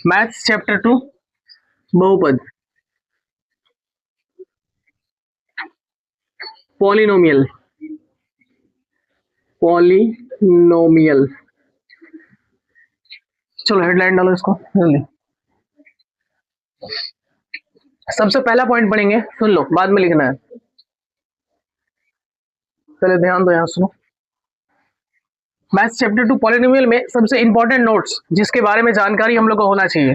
Maths chapter 2 बहुपद polynomial polynomial. चलो headline डालो इसको जल्दी। सबसे पहला पॉइंट पढ़ेंगे, सुन लो, बाद में लिखना है, पहले ध्यान दो, यहां सुनो। मैथ्स चैप्टर 2 पॉलिनोमियल में सबसे इंपॉर्टेंट नोट्स जिसके बारे में जानकारी हम लोग को होना चाहिए,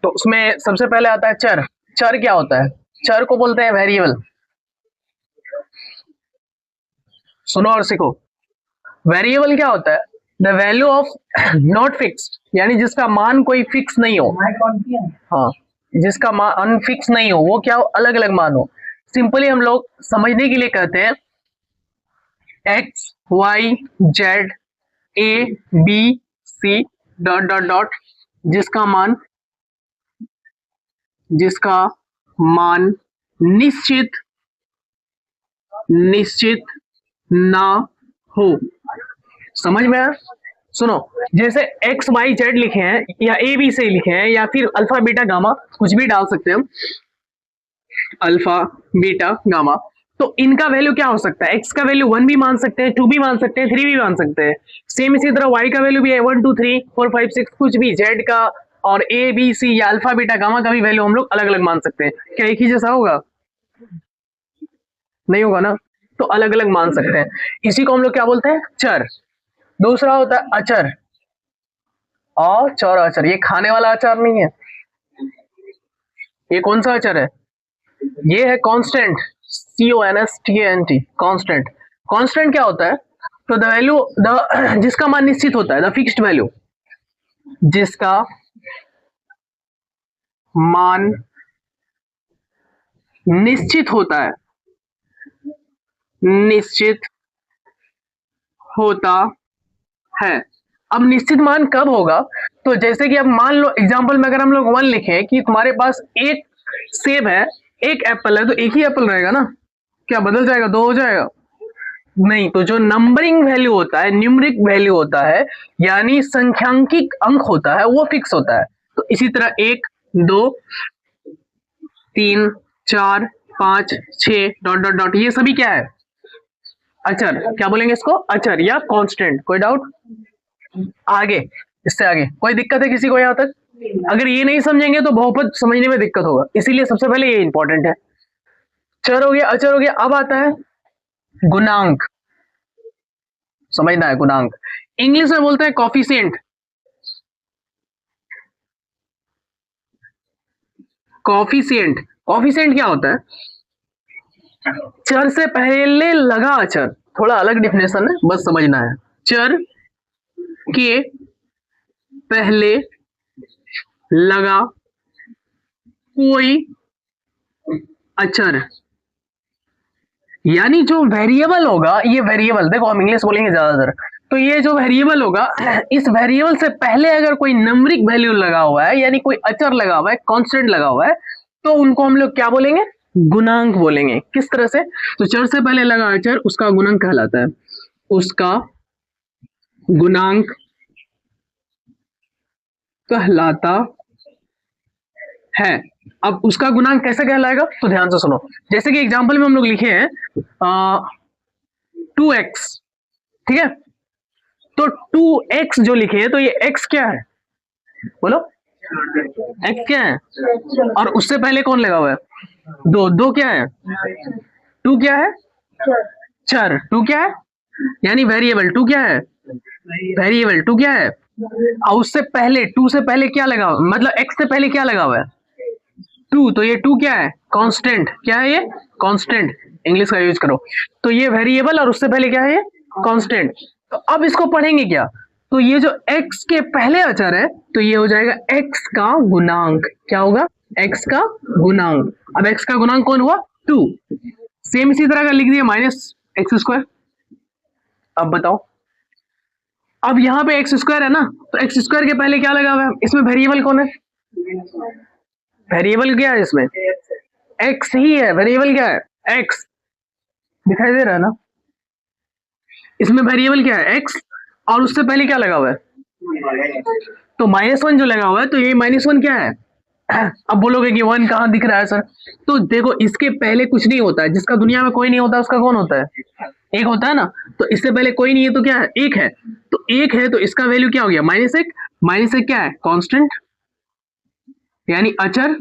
तो उसमें सबसे पहले आता है चर। चर क्या होता है? चर को बोलते हैं वेरिएबल। सुनो और सीखो। वेरिएबल क्या होता है? The value of not fixed, यानी जिसका मान कोई फिक्स नहीं हो। हाँ, जिसका मान अनफिक्स नहीं हो, वो क्या हो? अलग अलग मान हो। सिंपली हम लोग समझने के लिए कहते हैं X Y Z A B C dot dot dot, जिसका मान निश्चित ना हो। समझ में आया? सुनो, जैसे एक्स वाई जेड लिखे हैं या ए बी से लिखे हैं या फिर अल्फा बीटा गामा, कुछ भी डाल सकते हैं हम, अल्फा बीटा गामा। तो इनका वैल्यू क्या हो सकता है? एक्स का वैल्यू 1 भी मान सकते हैं, 2 भी मान सकते हैं, 3 भी मान सकते हैं। सेम इसी तरह वाई का वैल्यू भी है 1 2 3 4 5 6, कुछ भी। जेड का और ए बी सी या अल्फा बीटा गामा का भी वैल्यू हम लोग अलग अलग मान सकते हैं। क्या एक ही जैसा होगा? नहीं होगा ना, तो अलग अलग मान सकते हैं। इसी को हम लोग क्या बोलते हैं? चर। दूसरा होता है अचर। और चौर अचर, ये खाने वाला अचार नहीं है। ये कौन सा अचर है? ये है कांस्टेंट, CONSTANT, कांस्टेंट। कांस्टेंट क्या होता है? तो द वैल्यू, द जिसका मान निश्चित होता है, द फिक्स्ड वैल्यू, जिसका मान निश्चित होता है, निश्चित होता है। अब निश्चित मान कब होगा? तो जैसे कि अब मान लो एग्जांपल में अगर हम लोग 1 लिखें कि तुम्हारे पास एक सेब है, एक एप्पल है, तो एक ही एप्पल रहेगा ना? क्या बदल जाएगा? 2 हो जाएगा? नहीं। तो जो नंबरिंग वैल्यू होता है, न्यूमरिक वैल्यू होता है, यानी संख्यांकिक अंक होता है, वो फिक्स होता है। तो इसी तरह 1 2 3 4 5 6 डॉट डॉट डॉट, ये सभी क्या है? अचर। क्या बोलेंगे इसको? अचर या कांस्टेंट। कोई डाउट? आगे, इससे आगे कोई दिक्कत है किसी को यहां तक? अगर ये नहीं समझेंगे तो बहुपद समझने में दिक्कत होगा, इसीलिए सबसे पहले ये इंपॉर्टेंट है। चर हो गया, अचर हो गया। अब आता है गुणांक। समझना है गुणांक। इंग्लिश में बोलते हैं कॉफिशिएंट। कॉफिशिएंट, कॉफिशिएंट क्या होता है? चर से पहले लगा अचर। थोड़ा अलग डिफिनेशन है, बस समझना है। चर के पहले लगा कोई अचर, यानी जो वेरिएबल होगा, ये वेरिएबल देखो हम इंग्लिश बोलेंगे ज्यादातर, तो ये जो वेरिएबल होगा, इस वेरिएबल से पहले अगर कोई नंबरिक वैल्यू लगा हुआ है, यानी कोई अचर लगा हुआ है, कांस्टेंट लगा हुआ है, तो उनको हम लोग क्या बोलेंगे? गुणांक बोलेंगे। किस तरह से? तो चर से पहले लगा अचर, उसका गुणांक कहलाता है। उसका गुणांक कहलाता है। अब उसका गुणांक कैसे कहलाएगा? तो ध्यान से सुनो। जैसे कि एग्जांपल में हम लोग लिखे हैं 2x, ठीक है? तो 2x जो लिखे हैं, तो ये x क्या है? बोलो, x क्या है? और उससे पहले कौन लगा हुआ है? 2। 2 क्या है? 2 क्या है? चर। 2 क्या है? यानी वेरिएबल। 2 क्या है? वेरिएबल। 2 क्या है? और उससे पहले, 2 से पहले क्या लगा हुआ, मतलब x से पहले क्या लगा हुआ है? 2। तो ये 2 क्या है? कांस्टेंट। क्या है ये? कांस्टेंट। इंग्लिश का यूज करो। तो ये वेरिएबल और उससे पहले क्या है? ये कांस्टेंट। तो अब इसको पढ़ेंगे क्या? तो ये जो x के पहले अचर है, तो ये हो जाएगा x का गुणांक। क्या होगा? x का गुणांक। अब x का गुणांक कौन हुआ? 2। सेम इसी तरह का लिख दिया -x²। अब बताओ, अब यहाँ पे x² है ना, तो x² के पहले क्या लगा हुआ है? इसमें वेरिएबल कौन है? वेरिएबल क्या है इसमें? x ही है। वेरिएबल क्या है? x। दिखाई दे रहा है ना? इसमें वेरिएबल क्या है? x। और उससे पहले क्या लगा हुआ है? तो -1 जो लगा हुआ है, तो ये -1 क्या है? अब बोलोगे कि 1 कहाँ दिख रहा है सर? तो देखो, इसके पहले कुछ नहीं होता है, जिसका दुनिया में कोई नहीं होता उसका कौन होता है? एक होता है ना। तो इससे पहले कोई नहीं है तो क्या है? एक है। तो एक है तो इसका वैल्यू क्या हो गया? -1। -1 क्या है? कांस्टेंट, यानी अचर।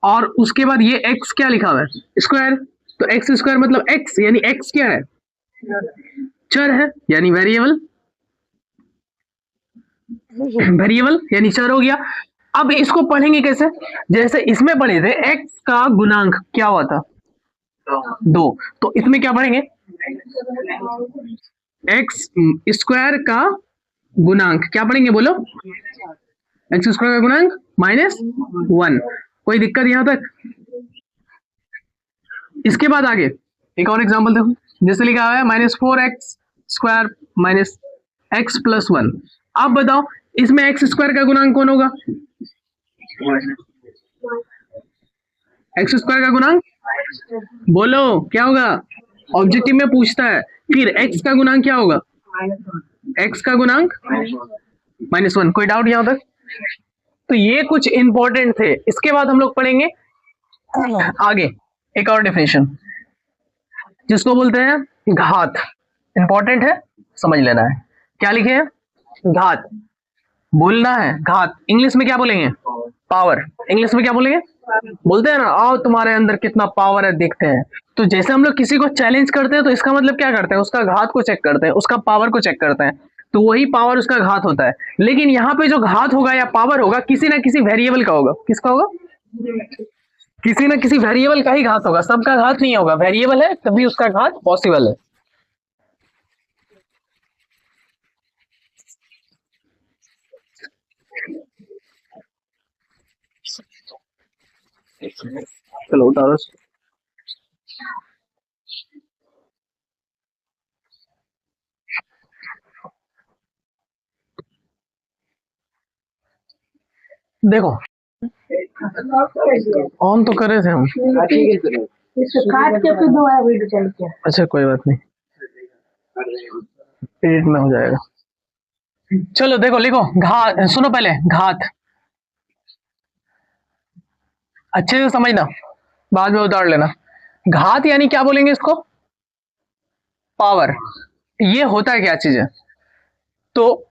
और उसके बाद ये x क्या लिखा हुआ है? स्क्वायर। तो एक्स स्क्वायर मतलब x, यानी x क्या है? चर है, यानी वेरिएबल। वेरिएबल यानी चर हो गया। अब इसको पढ़ेंगे कैसे? जैसे इसमें पढ़े थे, x का गुणांक क्या हुआ था? 2। तो इसमें क्या पढ़ेंगे? x स्क्वायर का गुणांक क्या पढ़ेंगे? बोलो। एक्स स्क्वायर का गुणांक -1। कोई दिक्कत यहां तक? इसके बाद आगे एक और एग्जांपल देखो, जैसे लिखा हुआ है -4x² -x + 1। आप बताओ, इसमें एक्स स्क्वायर का गुणांक कौन होगा? एक्स स्क्वायर का गुणांक बोलो क्या होगा? ऑब्जेक्टिव में पूछता है। फिर एक्स का गुणांक क्या होगा? एक्स का गुणांक -1। कोई डाउट यहां तक? तो ये कुछ इंपॉर्टेंट थे। इसके बाद हम लोग पढ़ेंगे आगे एक और डेफिनेशन, जिसको बोलते हैं घात। इंपॉर्टेंट है, समझ लेना है। क्या लिखे हैं? घात। बोलना है घात। इंग्लिश में क्या बोलेंगे? पावर। इंग्लिश में क्या बोलेंगे? बोलते हैं ना, आओ तुम्हारे अंदर कितना पावर है देखते हैं। तो जैसे हम लोग किसी को चैलेंज करते हैं, तो इसका मतलब क्या करते हैं? उसका घात को चेक करते हैं, उसका पावर को चेक करते हैं। तो वही पावर उसका घात होता है। लेकिन यहाँ पे जो घात होगा या पावर होगा, किसी ना किसी वेरिएबल का होगा। किसका होगा? किसी ना किसी वेरिएबल का ही घात होगा, सबका घात नहीं होगा। वेरिएबल है तभी उसका घात पॉसिबल है। चलो उतारो। देखो, ऑन तो करे थे हम। अच्छा कोई बात नहीं, एडिट में हो जाएगा। चलो देखो, लिखो घात। सुनो पहले, घात अच्छे से समझना, बाद में उतार लेना। घात यानी क्या बोलेंगे इसको? पावर। ये होता है क्या चीज है? तो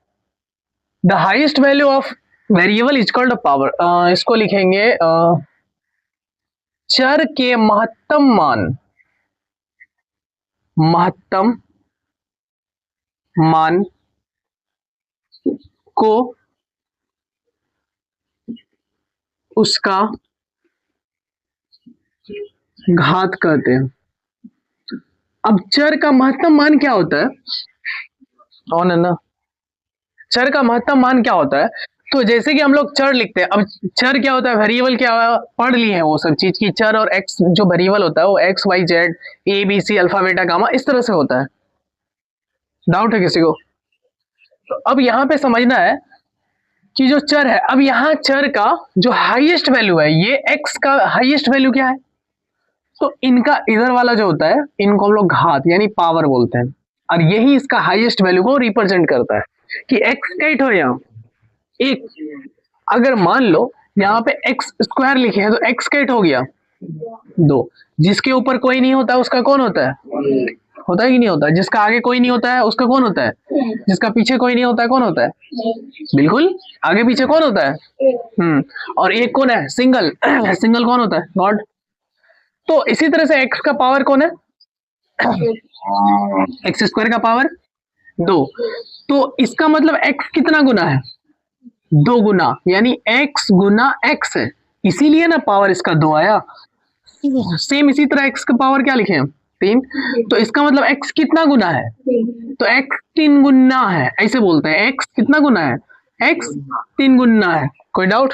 the highest value of variable is called power. इसको लिखेंगे चर के महत्तम मान। महत्तम मान को उसका घात कहते हैं। अब चर का महत्तम मान क्या होता है? ऑन है ना? चर का महत्तम मान क्या होता है? तो जैसे कि हम लोग चर लिखते हैं, अब चर क्या होता है? वेरिएबल क्या है? पढ़ लिए हैं वो सब चीज की। चर और एक्स जो वेरिएबल होता है वो X Y Z A B C alpha beta gamma इस तरह से होता है। डाउट है किसी को? तो अब यहाँ पे समझना है कि जो चर है, अब यहाँ चर का जो हाईएस्ट वैल्यू है, ये एक्स का हाईएस्ट वैल्यू क्या है? तो इनका इधर वाला जो होता है, इनको हम लोग घात यानी पावर बोलते हैं। और यही इसका हाईएस्ट वैल्यू को रिप्रेजेंट करता है कि एक्स कैट हो यहाँ एक। अगर मान लो यहाँ पे एक्स स्क्वायर लिखे हैं, तो एक्स कैट हो गया 2। जिसके ऊपर कोई नहीं होता उसका कौन होता है? होता है कि नहीं होता? जिसका आगे कोई नहीं होता है उसका कौन होता है? जिसका पीछे कोई नहीं होता है कौन होता है? बिल्कुल, आगे पीछे कौन होता है? और एक कौन है? सिंगल। सिंगल कौन होता है? गॉड। तो इसी तरह से एक्स का पावर कौन है? एक्स स्क्वायर का पावर 2। तो इसका मतलब एक्स कितना गुना है? 2 गुना, यानी एक्स गुना एक्स है, इसीलिए ना पावर इसका 2 आया। सेम इसी तरह एक्स का पावर क्या लिखे हम? 3। तो इसका मतलब एक्स कितना गुना है? तो एक्स 3 गुना है, ऐसे बोलते हैं। एक्स कितना गुना है? एक्स 3 गुना है। कोई डाउट?